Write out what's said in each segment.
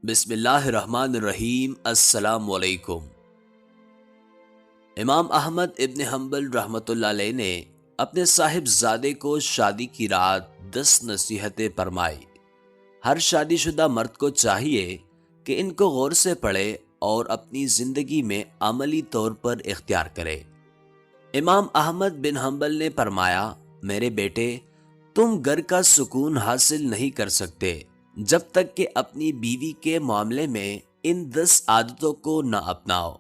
بسم اللہ الرحمن الرحیم۔ السلام علیکم۔ امام احمد ابن حنبل رحمۃ اللہ علیہ نے اپنے صاحب زادے کو شادی کی رات 10 نصیحتیں فرمائی۔ ہر شادی شدہ مرد کو چاہیے کہ ان کو غور سے پڑھے اور اپنی زندگی میں عملی طور پر اختیار کرے۔ امام احمد بن حنبل نے فرمایا، میرے بیٹے، تم گھر کا سکون حاصل نہیں کر سکتے جب تک کہ اپنی بیوی کے معاملے میں ان 10 عادتوں کو نہ اپناؤ،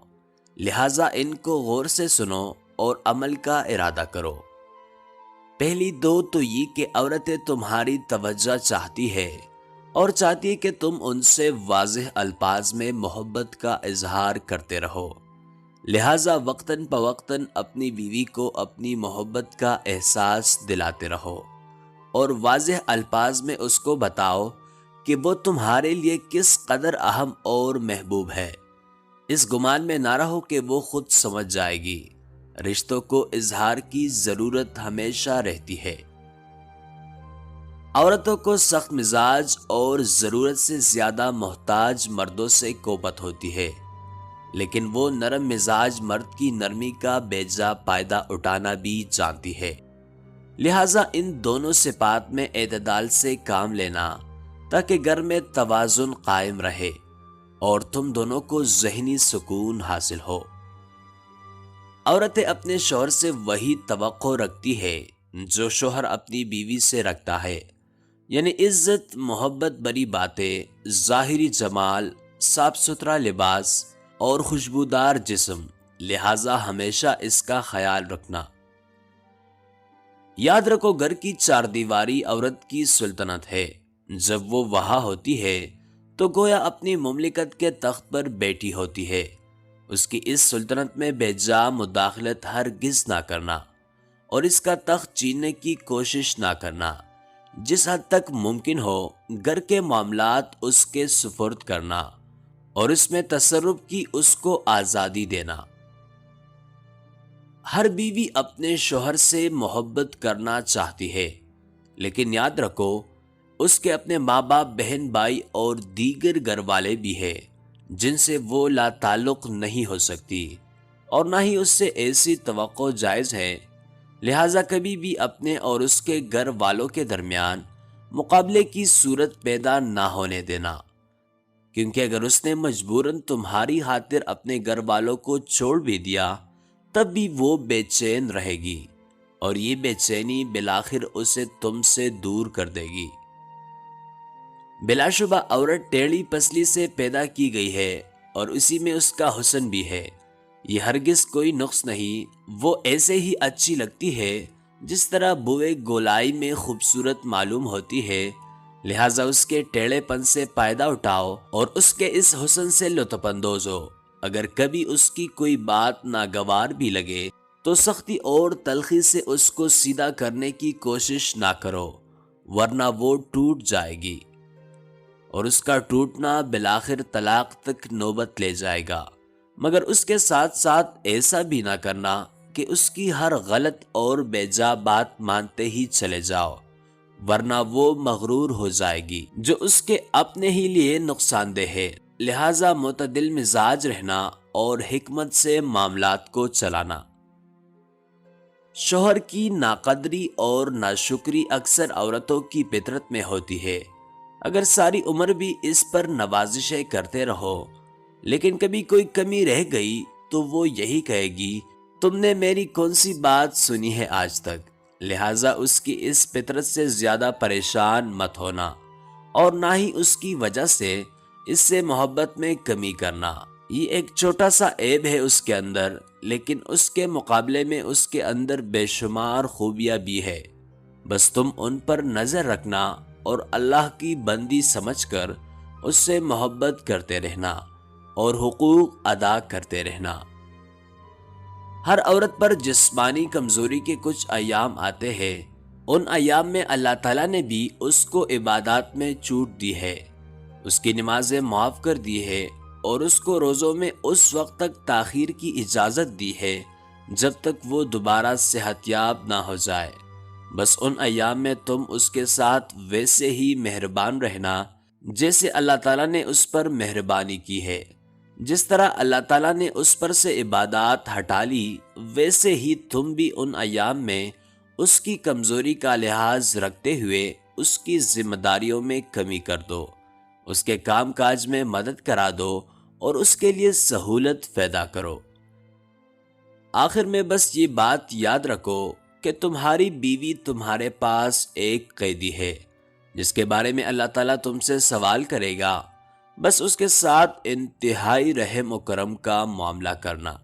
لہٰذا ان کو غور سے سنو اور عمل کا ارادہ کرو۔ پہلی 2 تو یہ کہ عورتیں تمہاری توجہ چاہتی ہے اور چاہتی ہے کہ تم ان سے واضح الفاظ میں محبت کا اظہار کرتے رہو، لہٰذا وقتاً فوقتاً اپنی بیوی کو اپنی محبت کا احساس دلاتے رہو اور واضح الفاظ میں اس کو بتاؤ کہ وہ تمہارے لیے کس قدر اہم اور محبوب ہے۔ اس گمان میں نہ رہو کہ وہ خود سمجھ جائے گی۔ رشتوں کو اظہار کی ضرورت ہمیشہ رہتی ہے۔ عورتوں کو سخت مزاج اور ضرورت سے زیادہ محتاج مردوں سے کوپت ہوتی ہے، لیکن وہ نرم مزاج مرد کی نرمی کا بے جا فائدہ اٹھانا بھی جانتی ہے۔ لہٰذا ان دونوں صفات میں اعتدال سے کام لینا تاکہ گھر میں توازن قائم رہے اور تم دونوں کو ذہنی سکون حاصل ہو۔ عورتیں اپنے شوہر سے وہی توقع رکھتی ہے جو شوہر اپنی بیوی سے رکھتا ہے، یعنی عزت، محبت بری باتیں، ظاہری جمال، صاف ستھرا لباس اور خوشبودار جسم، لہٰذا ہمیشہ اس کا خیال رکھنا۔ یاد رکھو، گھر کی 4 دیواری عورت کی سلطنت ہے۔ جب وہ وہاں ہوتی ہے تو گویا اپنی مملکت کے تخت پر بیٹھی ہوتی ہے۔ اس کی اس سلطنت میں بے جا مداخلت ہرگز نہ کرنا اور اس کا تخت چھیننے کی کوشش نہ کرنا۔ جس حد تک ممکن ہو گھر کے معاملات اس کے سپرد کرنا اور اس میں تصرف کی اس کو آزادی دینا۔ ہر بیوی اپنے شوہر سے محبت کرنا چاہتی ہے، لیکن یاد رکھو اس کے اپنے ماں باپ، بہن بھائی اور دیگر گھر والے بھی ہیں جن سے وہ لا تعلق نہیں ہو سکتی، اور نہ ہی اس سے ایسی توقع جائز ہے۔ لہٰذا کبھی بھی اپنے اور اس کے گھر والوں کے درمیان مقابلے کی صورت پیدا نہ ہونے دینا، کیونکہ اگر اس نے مجبوراً تمہاری خاطر اپنے گھر والوں کو چھوڑ بھی دیا تب بھی وہ بے چین رہے گی، اور یہ بے چینی بالآخر اسے تم سے دور کر دے گی۔ بلا شبہ عورت ٹیڑھی پسلی سے پیدا کی گئی ہے اور اسی میں اس کا حسن بھی ہے۔ یہ ہرگز کوئی نقص نہیں، وہ ایسے ہی اچھی لگتی ہے جس طرح بوئے گولائی میں خوبصورت معلوم ہوتی ہے، لہٰذا اس کے ٹیڑھے پن سے فائدہ اٹھاؤ اور اس کے اس حسن سے لطف اندوز ہو۔ اگر کبھی اس کی کوئی بات ناگوار بھی لگے تو سختی اور تلخی سے اس کو سیدھا کرنے کی کوشش نہ کرو، ورنہ وہ ٹوٹ جائے گی اور اس کا ٹوٹنا بالآخر طلاق تک نوبت لے جائے گا۔ مگر اس کے ساتھ ساتھ ایسا بھی نہ کرنا کہ اس کی ہر غلط اور بے جا بات مانتے ہی چلے جاؤ، ورنہ وہ مغرور ہو جائے گی جو اس کے اپنے ہی لیے نقصان دہ ہے۔ لہٰذا معتدل مزاج رہنا اور حکمت سے معاملات کو چلانا۔ شوہر کی ناقدری اور ناشکری اکثر عورتوں کی فطرت میں ہوتی ہے۔ اگر ساری عمر بھی اس پر نوازشیں کرتے رہو لیکن کبھی کوئی کمی رہ گئی تو وہ یہی کہے گی، تم نے میری کون سی بات سنی ہے آج تک؟ لہٰذا اس کی اس فطرت سے زیادہ پریشان مت ہونا اور نہ ہی اس کی وجہ سے اس سے محبت میں کمی کرنا۔ یہ ایک چھوٹا سا عیب ہے اس کے اندر، لیکن اس کے مقابلے میں اس کے اندر بے شمار خوبیاں بھی ہے۔ بس تم ان پر نظر رکھنا اور اللہ کی بندی سمجھ کر اس سے محبت کرتے رہنا اور حقوق ادا کرتے رہنا۔ ہر عورت پر جسمانی کمزوری کے کچھ ایام آتے ہیں، ان ایام میں اللہ تعالیٰ نے بھی اس کو عبادات میں چھوٹ دی ہے، اس کی نمازیں معاف کر دی ہے اور اس کو روزوں میں اس وقت تک تاخیر کی اجازت دی ہے جب تک وہ دوبارہ صحت یاب نہ ہو جائے۔ بس ان ایام میں تم اس کے ساتھ ویسے ہی مہربان رہنا جیسے اللہ تعالیٰ نے اس پر مہربانی کی ہے۔ جس طرح اللہ تعالیٰ نے اس پر سے عبادات ہٹا لی، ویسے ہی تم بھی ان ایام میں اس کی کمزوری کا لحاظ رکھتے ہوئے اس کی ذمہ داریوں میں کمی کر دو، اس کے کام کاج میں مدد کرا دو اور اس کے لیے سہولت پیدا کرو۔ آخر میں بس یہ بات یاد رکھو کہ تمہاری بیوی تمہارے پاس ایک قیدی ہے جس کے بارے میں اللہ تعالیٰ تم سے سوال کرے گا۔ بس اس کے ساتھ انتہائی رحم و کرم کا معاملہ کرنا۔